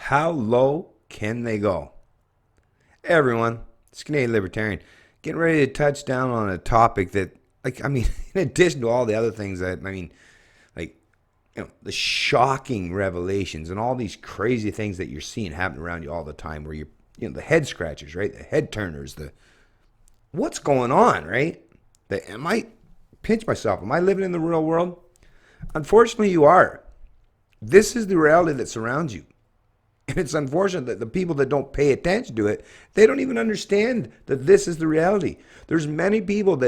How low can they go? Hey everyone, it's Canadian Libertarian. Getting ready to touch down on a topic that, in addition to all the other things the shocking revelations and all these crazy things that you're seeing happen around you all the time where the head scratchers, right? The head turners, what's going on, right? Am I, pinch myself, am I living in the real world? Unfortunately, you are. This is the reality that surrounds you. And it's unfortunate that the people that don't pay attention to it, they don't even understand that this is the reality. There's many people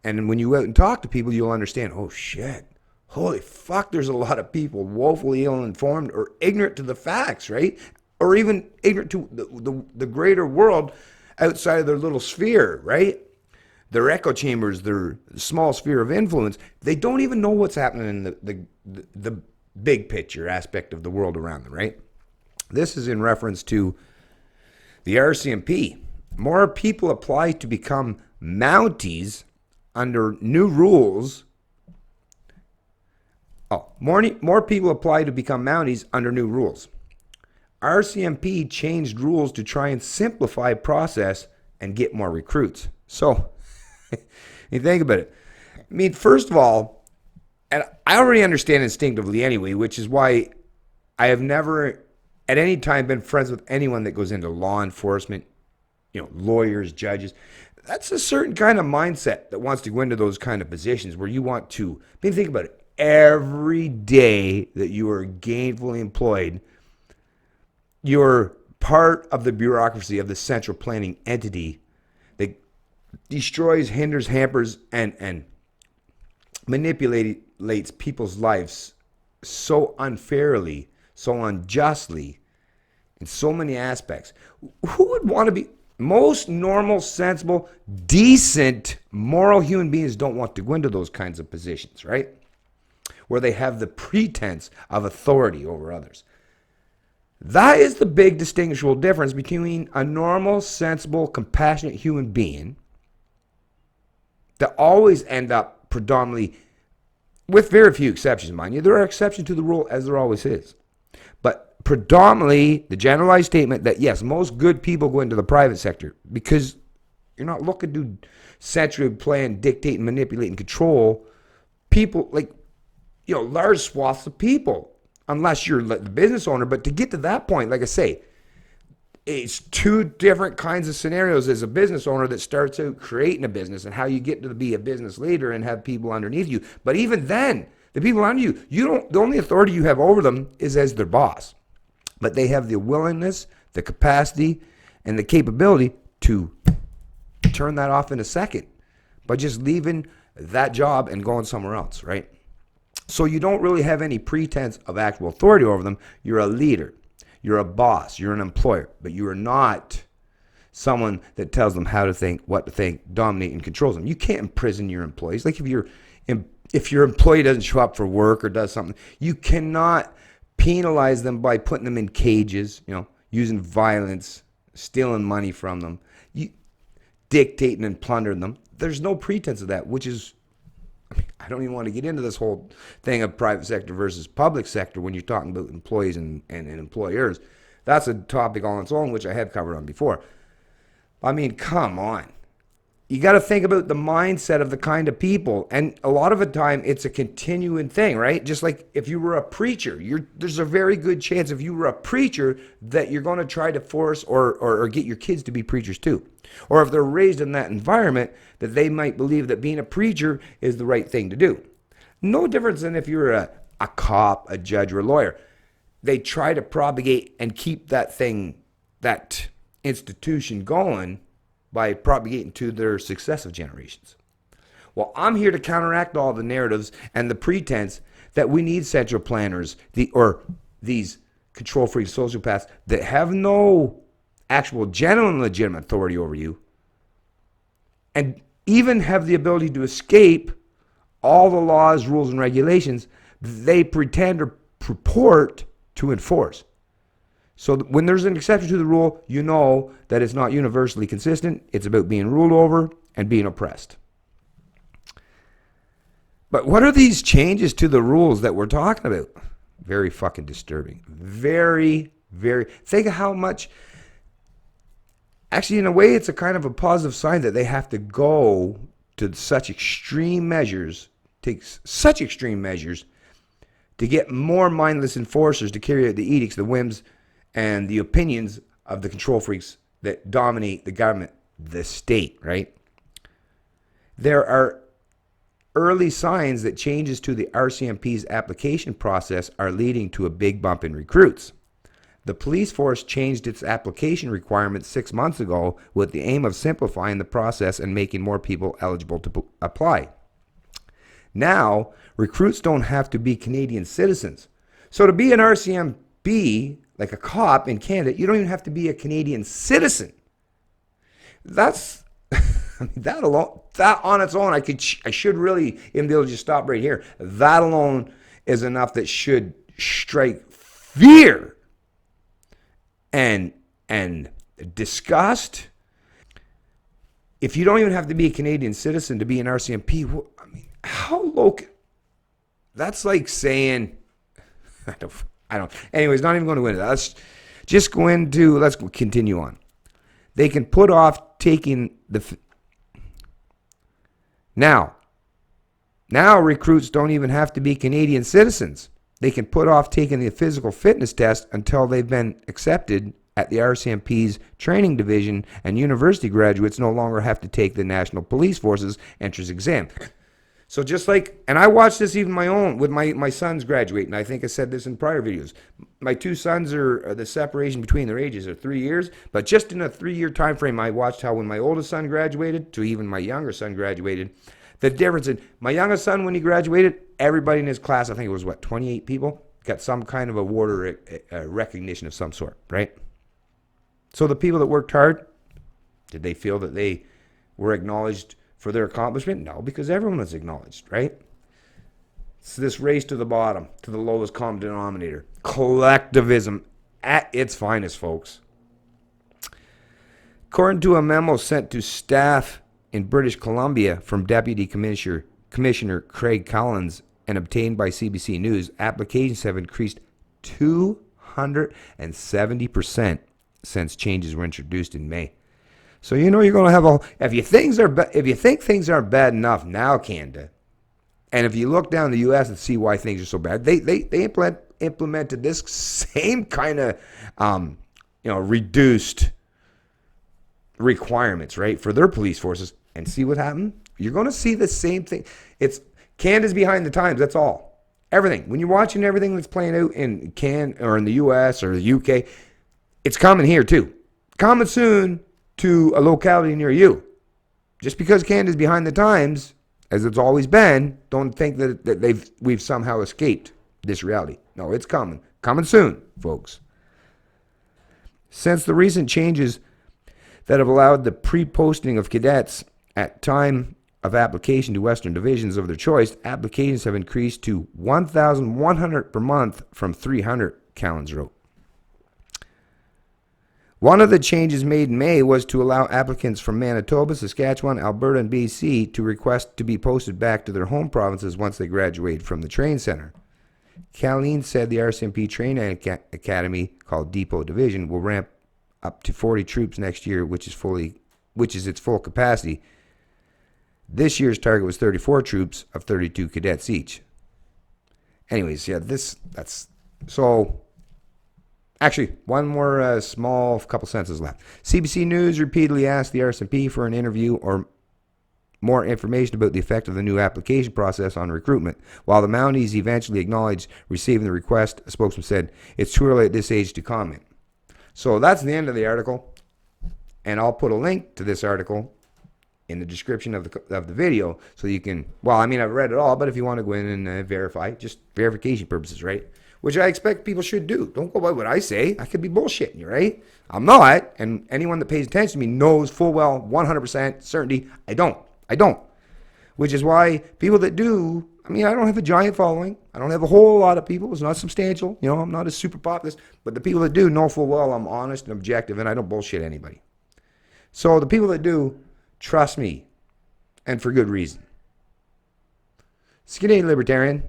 and when you go out and talk to people, you'll understand, oh shit, holy fuck, there's a lot of people woefully ill-informed or ignorant to the facts, right? Or even ignorant to the greater world outside of their little sphere, right? Their echo chambers, their small sphere of influence. They don't even know what's happening in the big picture aspect of the world around them, right? This is in reference to the RCMP. More people apply to become Mounties under new rules. More people apply to become Mounties under new rules. RCMP changed rules to try and simplify process and get more recruits. So, you think about it. I mean, first of all, and I already understand instinctively anyway, which is why I have never at any time been friends with anyone that goes into law enforcement, lawyers, judges. That's a certain kind of mindset that wants to go into those kind of positions where you want to, think about it, every day that you are gainfully employed, you're part of the bureaucracy of the central planning entity that destroys, hinders, hampers, and manipulates people's lives so unfairly, so unjustly, in so many aspects. Who would want to be? Most normal, sensible, decent, moral human beings don't want to go into those kinds of positions, right? Where they have the pretense of authority over others. That is the big distinguishable difference between a normal, sensible, compassionate human being that always end up predominantly, with very few exceptions, mind you. There are exceptions to the rule, as there always is. But predominantly, the generalized statement that, yes, most good people go into the private sector because you're not looking to centrally plan, dictate, and manipulate and control people, large swaths of people, unless you're the business owner. But to get to that point, like I say, it's two different kinds of scenarios as a business owner that starts out creating a business and how you get to be a business leader and have people underneath you. But even then, the people under you, the only authority you have over them is as their boss. But they have the willingness, the capacity, and the capability to turn that off in a second by just leaving that job and going somewhere else, right? So you don't really have any pretense of actual authority over them. You're a leader. You're a boss. You're an employer. But you are not someone that tells them how to think, what to think, dominate, and controls them. You can't imprison your employees. Like if your employee doesn't show up for work or does something, you cannot penalize them by putting them in cages, using violence, stealing money from them, dictating and plundering them. There's no pretense of that, which is, I don't even want to get into this whole thing of private sector versus public sector when you're talking about employees and employers. That's a topic all on its own, which I have covered on before. I mean, come on. You got to think about the mindset of the kind of people. And a lot of the time, it's a continuing thing, right? Just like if you were a preacher, there's a very good chance if you were a preacher that you're going to try to force or get your kids to be preachers too. Or if they're raised in that environment, that they might believe that being a preacher is the right thing to do. No difference than if you're a cop, a judge, or a lawyer. They try to propagate and keep that institution going by propagating to their successive generations. Well, I'm here to counteract all the narratives and the pretense that we need central planners or these control freak sociopaths that have no actual genuine legitimate authority over you and even have the ability to escape all the laws, rules, and regulations they pretend or purport to enforce. So when there's an exception to the rule, you know that it's not universally consistent. It's about being ruled over and being oppressed. But what are these changes to the rules that we're talking about? Very fucking disturbing. Very, Think of how much. Actually, in a way, it's a kind of a positive sign that they have to go to such extreme measures, takes such extreme measures to get more mindless enforcers to carry out the edicts, the whims, and the opinions of the control freaks that dominate the government, the state, right? There are early signs that changes to the RCMP's application process are leading to a big bump in recruits. The police force changed its application requirements 6 months ago with the aim of simplifying the process and making more people eligible to apply. Now, recruits don't have to be Canadian citizens. So to be an RCMP, like a cop in Canada, you don't even have to be a Canadian citizen. That's, that alone, that on its own, I should really even be able to just stop right here. That alone is enough that should strike fear and disgust. If you don't even have to be a Canadian citizen to be an RCMP, well, I mean, how low? That's like saying, I don't. Anyways, not even going to go into that. Let's just go into. Let's continue on. They can put off taking the. Now recruits don't even have to be Canadian citizens. They can put off taking the physical fitness test until they've been accepted at the RCMP's training division, and university graduates no longer have to take the National Police Force's entrance exam. So just like, and I watched this even my own, with my sons graduating. I think I said this in prior videos. My two sons are the separation between their ages are 3 years, but just in a 3-year time frame, I watched how when my oldest son graduated to even my younger son graduated, the difference in my youngest son, when he graduated, everybody in his class, I think it was 28 people, got some kind of award or a recognition of some sort, right? So the people that worked hard, did they feel that they were acknowledged for their accomplishment? No, because everyone was acknowledged, right? It's this race to the bottom, to the lowest common denominator. Collectivism at its finest, folks. According to a memo sent to staff in British Columbia from Deputy Commissioner Craig Collins and obtained by CBC News, applications have increased 270% since changes were introduced in May. So you know you're going to have if you think things aren't bad enough now, Canada, and if you look down the U.S. and see why things are so bad, they implemented this same kind of reduced requirements, right, for their police forces, and see what happened. You're going to see the same thing. It's Canada's behind the times. That's all. Everything. When you're watching everything that's playing out in or in the U.S. or the UK, it's coming here too. Coming soon to a locality near you. Just because Canada's behind the times, as it's always been, don't think that we've somehow escaped this reality. No, it's coming. Coming soon, folks. Since the recent changes that have allowed the pre-posting of cadets at time of application to Western divisions of their choice, applications have increased to 1,100 per month from 300, Collins wrote. One of the changes made in May was to allow applicants from Manitoba, Saskatchewan, Alberta, and BC to request to be posted back to their home provinces once they graduate from the train center. Colleen said the RCMP training academy, called Depot Division, will ramp up to 40 troops next year, which is its full capacity. This year's target was 34 troops of 32 cadets each. Anyways, yeah, that's so. Actually, one more small couple sentences left. CBC News repeatedly asked the RCMP for an interview or more information about the effect of the new application process on recruitment. While the Mounties eventually acknowledged receiving the request, a spokesman said, "It's too early at this age to comment." So that's the end of the article, and I'll put a link to this article in the description of the video so you can, well, I mean, I've read it all, but if you want to go in and verify, just verification purposes, right? Which I expect people should do. Don't go by what I say. I could be bullshitting you, right? I'm not, and anyone that pays attention to me knows full well, 100% certainty, I don't. Which is why people that do, I mean, I don't have a giant following. I don't have a whole lot of people. It's not substantial. You know, I'm not a super populist. But the people that do know full well I'm honest and objective, and I don't bullshit anybody. So the people that do, trust me, and for good reason. It's Canadian Libertarian,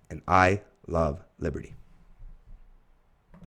and I love liberty.